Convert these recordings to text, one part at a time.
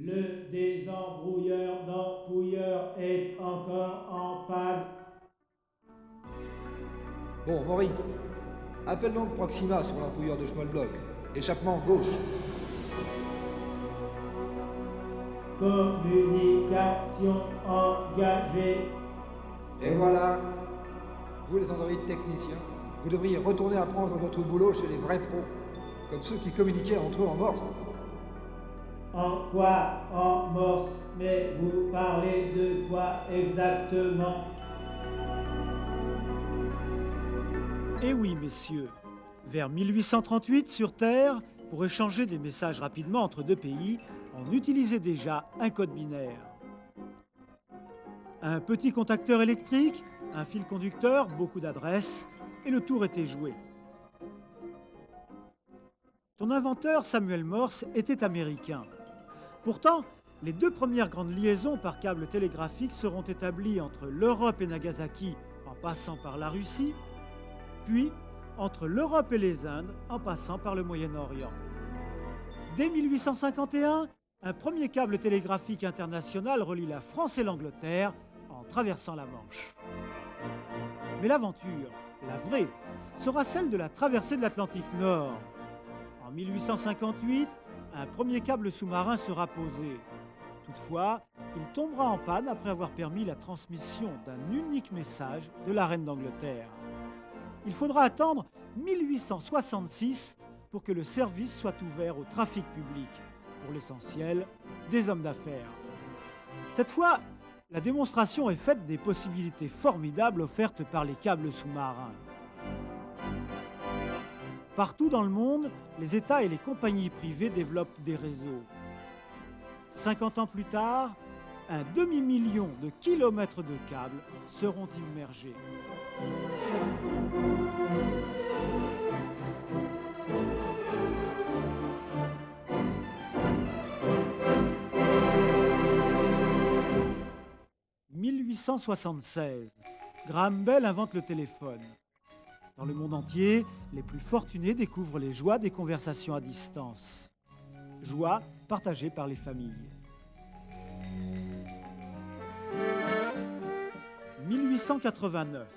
Le désembrouilleur d'empouilleur est encore en panne. Bon, Maurice, appelle donc Proxima sur l'empouilleur de Schmollblock. Échappement gauche. Communication engagée. Et voilà. Vous les androïdes techniciens, vous devriez retourner apprendre votre boulot chez les vrais pros, comme ceux qui communiquaient entre eux en morse. En quoi? En morse? Mais vous parlez de quoi exactement? Eh oui, messieurs. Vers 1838, sur Terre, pour échanger des messages rapidement entre deux pays, on utilisait déjà un code binaire. Un petit contacteur électrique, un fil conducteur, beaucoup d'adresses, et le tour était joué. Son inventeur, Samuel Morse, était américain. Pourtant, les deux premières grandes liaisons par câble télégraphique seront établies entre l'Europe et Nagasaki en passant par la Russie, puis entre l'Europe et les Indes en passant par le Moyen-Orient. Dès 1851, un premier câble télégraphique international relie la France et l'Angleterre en traversant la Manche. Mais l'aventure, la vraie, sera celle de la traversée de l'Atlantique Nord. En 1858, un premier câble sous-marin sera posé. Toutefois, il tombera en panne après avoir permis la transmission d'un unique message de la reine d'Angleterre. Il faudra attendre 1866 pour que le service soit ouvert au trafic public, pour l'essentiel des hommes d'affaires. Cette fois, la démonstration est faite des possibilités formidables offertes par les câbles sous-marins. Partout dans le monde, les États et les compagnies privées développent des réseaux. 50 ans plus tard, un demi-million de kilomètres de câbles seront immergés. « 1876, Graham Bell invente le téléphone. Dans le monde entier, les plus fortunés découvrent les joies des conversations à distance. Joie partagée par les familles. 1889.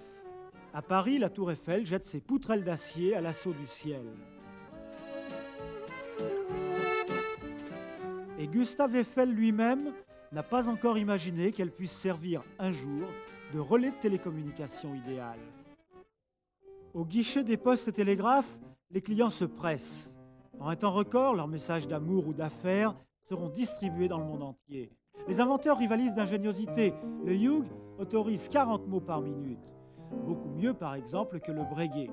À Paris, la Tour Eiffel jette ses poutrelles d'acier à l'assaut du ciel. Et Gustave Eiffel lui-même n'a pas encore imaginé qu'elle puisse servir un jour de relais de télécommunication idéal. Au guichet des postes et télégraphes, les clients se pressent. En un temps record, leurs messages d'amour ou d'affaires seront distribués dans le monde entier. Les inventeurs rivalisent d'ingéniosité. Le Hughes autorise 40 mots par minute. Beaucoup mieux, par exemple, que le Breguet.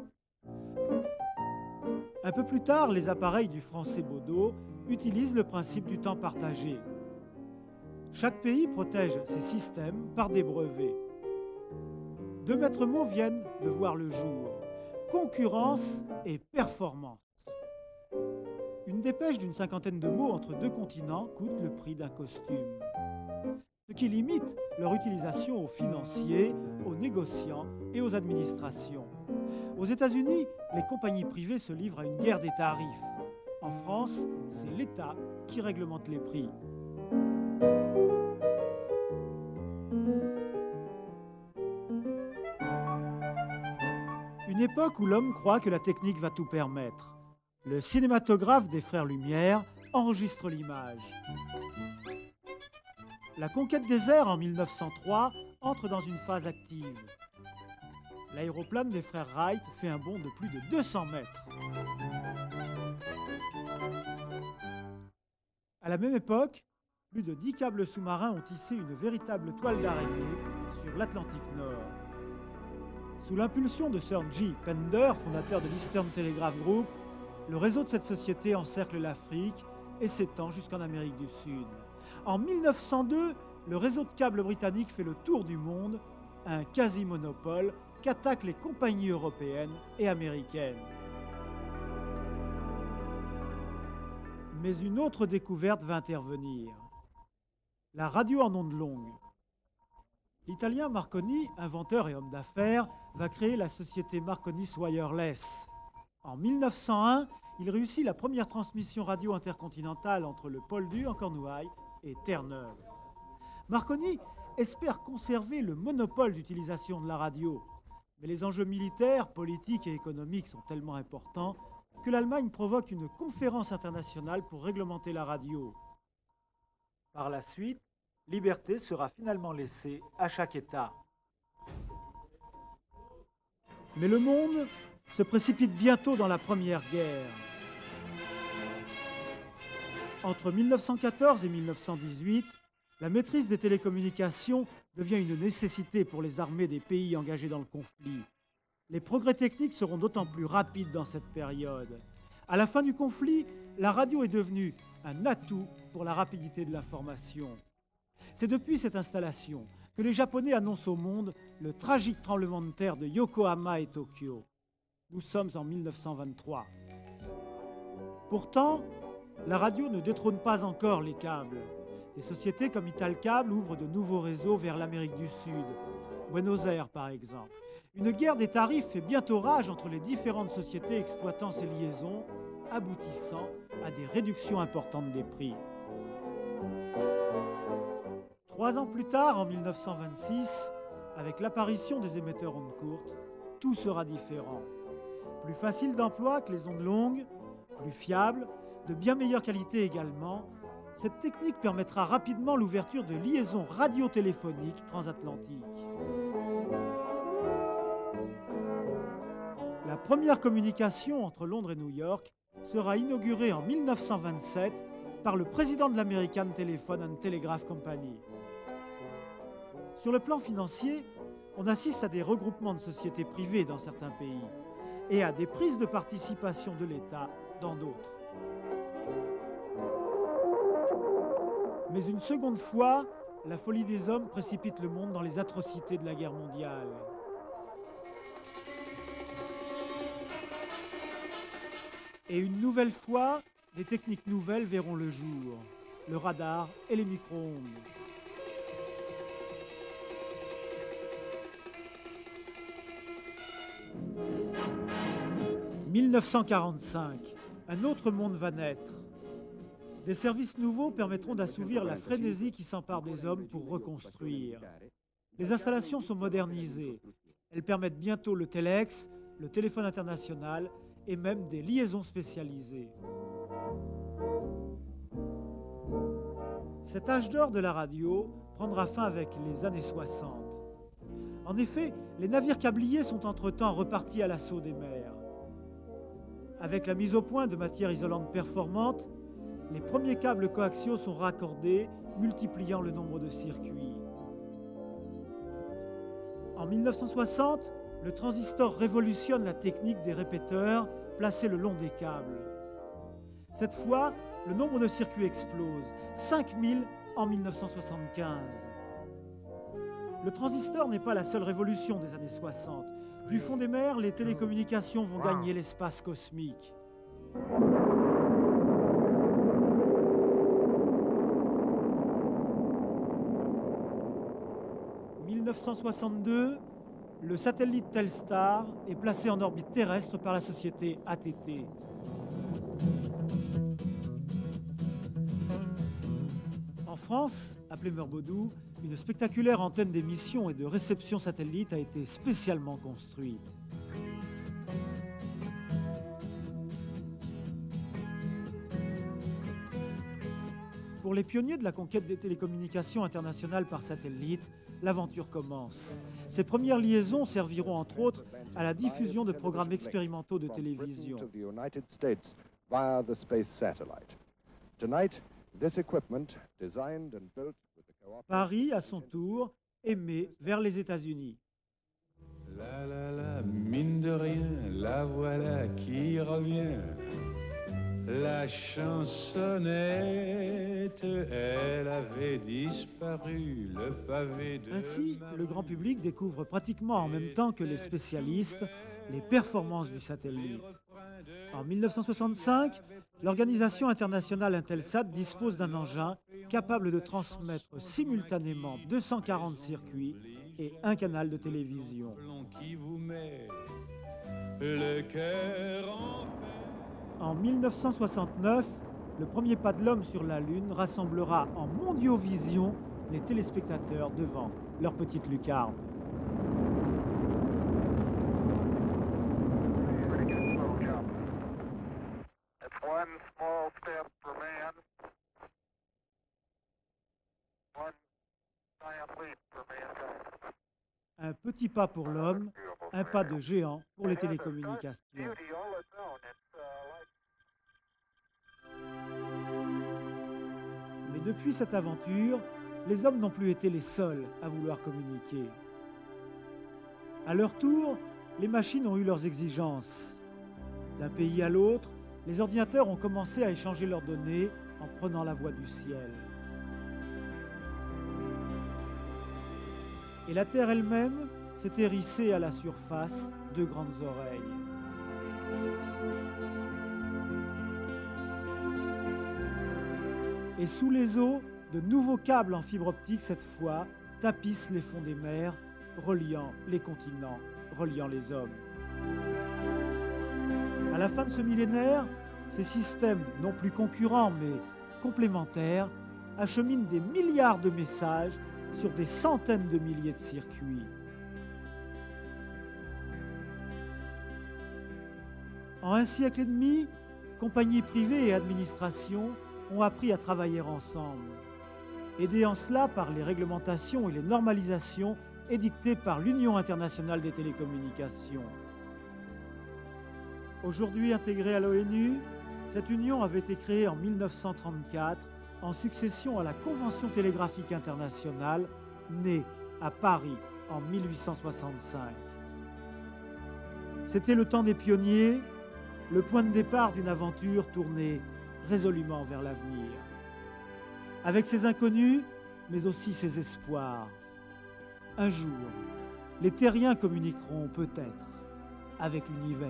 Un peu plus tard, les appareils du français Baudot utilisent le principe du temps partagé. Chaque pays protège ses systèmes par des brevets. Deux maîtres mots viennent de voir le jour. Concurrence et performance. Une dépêche d'une cinquantaine de mots entre deux continents coûte le prix d'un costume. Ce qui limite leur utilisation aux financiers, aux négociants et aux administrations. Aux États-Unis, les compagnies privées se livrent à une guerre des tarifs. En France, c'est l'État qui réglemente les prix. Une époque où l'homme croit que la technique va tout permettre. Le cinématographe des frères Lumière enregistre l'image. La conquête des airs en 1903 entre dans une phase active. L'aéroplane des frères Wright fait un bond de plus de 200 mètres. À la même époque, plus de 10 câbles sous-marins ont tissé une véritable toile d'araignée sur l'Atlantique Nord. Sous l'impulsion de Sir J. Pender, fondateur de l'Eastern Telegraph Group, le réseau de cette société encercle l'Afrique et s'étend jusqu'en Amérique du Sud. En 1902, le réseau de câbles britannique fait le tour du monde, un quasi-monopole qu'attaquent les compagnies européennes et américaines. Mais une autre découverte va intervenir. La radio en ondes longues. L'Italien Marconi, inventeur et homme d'affaires, va créer la société Marconi's Wireless. En 1901, il réussit la première transmission radio intercontinentale entre le pôle du en Cornouailles et Terre-Neuve. Marconi espère conserver le monopole d'utilisation de la radio, mais les enjeux militaires, politiques et économiques sont tellement importants que l'Allemagne provoque une conférence internationale pour réglementer la radio. Par la suite, liberté sera finalement laissée à chaque État. Mais le monde se précipite bientôt dans la Première Guerre. Entre 1914 et 1918, la maîtrise des télécommunications devient une nécessité pour les armées des pays engagés dans le conflit. Les progrès techniques seront d'autant plus rapides dans cette période. À la fin du conflit, la radio est devenue un atout pour la rapidité de l'information. C'est depuis cette installation que les Japonais annoncent au monde le tragique tremblement de terre de Yokohama et Tokyo. Nous sommes en 1923. Pourtant, la radio ne détrône pas encore les câbles. Des sociétés comme Italcable ouvrent de nouveaux réseaux vers l'Amérique du Sud, Buenos Aires par exemple. Une guerre des tarifs fait bientôt rage entre les différentes sociétés exploitant ces liaisons, aboutissant à des réductions importantes des prix. 3 ans plus tard, en 1926, avec l'apparition des émetteurs ondes courtes, tout sera différent. Plus facile d'emploi que les ondes longues, plus fiable, de bien meilleure qualité également, cette technique permettra rapidement l'ouverture de liaisons radiotéléphoniques transatlantiques. La première communication entre Londres et New York sera inaugurée en 1927 par le président de l'American Telephone and Telegraph Company. Sur le plan financier, on assiste à des regroupements de sociétés privées dans certains pays et à des prises de participation de l'État dans d'autres. Mais une seconde fois, la folie des hommes précipite le monde dans les atrocités de la guerre mondiale. Et une nouvelle fois, des techniques nouvelles verront le jour, le radar et les micro-ondes. « 1945, un autre monde va naître. Des services nouveaux permettront d'assouvir la frénésie qui s'empare des hommes pour reconstruire. Les installations sont modernisées. Elles permettent bientôt le téléx, le téléphone international et même des liaisons spécialisées. Cet âge d'or de la radio prendra fin avec les années 60. En effet, les navires câbliers sont entre-temps repartis à l'assaut des mers. Avec la mise au point de matières isolantes performantes, les premiers câbles coaxiaux sont raccordés, multipliant le nombre de circuits. En 1960, le transistor révolutionne la technique des répéteurs placés le long des câbles. Cette fois, le nombre de circuits explose, 5000 en 1975. Le transistor n'est pas la seule révolution des années 60. Du fond des mers, les télécommunications vont gagner l'espace cosmique. En 1962, le satellite Telstar est placé en orbite terrestre par la société AT&T. En France, appelée Meurbaudou, une spectaculaire antenne d'émission et de réception satellite a été spécialement construite. Pour les pionniers de la conquête des télécommunications internationales par satellite, l'aventure commence. Ces premières liaisons serviront entre autres à la diffusion de programmes expérimentaux de télévision. Paris, à son tour, émet vers les États-Unis. La la la, mine de rien, la voilà qui revient. La chansonnette, elle avait disparu, le pavé de... Ainsi, le grand public découvre pratiquement en même temps que les spécialistes les performances du satellite. En 1965, l'organisation internationale Intelsat dispose d'un engin capable de transmettre simultanément 240 circuits et un canal de télévision. En 1969, le premier pas de l'homme sur la Lune rassemblera en mondiovision les téléspectateurs devant leur petite lucarne. Un petit pas pour l'homme, un pas de géant pour les télécommunications. Mais depuis cette aventure, les hommes n'ont plus été les seuls à vouloir communiquer. À leur tour, les machines ont eu leurs exigences. D'un pays à l'autre, les ordinateurs ont commencé à échanger leurs données en prenant la voie du ciel. Et la Terre elle-même s'est hérissée à la surface de grandes oreilles. Et sous les eaux, de nouveaux câbles en fibre optique, cette fois, tapissent les fonds des mers, reliant les continents, reliant les hommes. À la fin de ce millénaire, ces systèmes, non plus concurrents mais complémentaires, acheminent des milliards de messages sur des centaines de milliers de circuits. En un siècle et demi, compagnies privées et administrations ont appris à travailler ensemble, aidés en cela par les réglementations et les normalisations édictées par l'Union internationale des télécommunications. Aujourd'hui intégrée à l'ONU, cette union avait été créée en 1934 en succession à la Convention télégraphique internationale, née à Paris en 1865. C'était le temps des pionniers, le point de départ d'une aventure tournée résolument vers l'avenir. Avec ses inconnus, mais aussi ses espoirs. Un jour, les terriens communiqueront peut-être avec l'univers.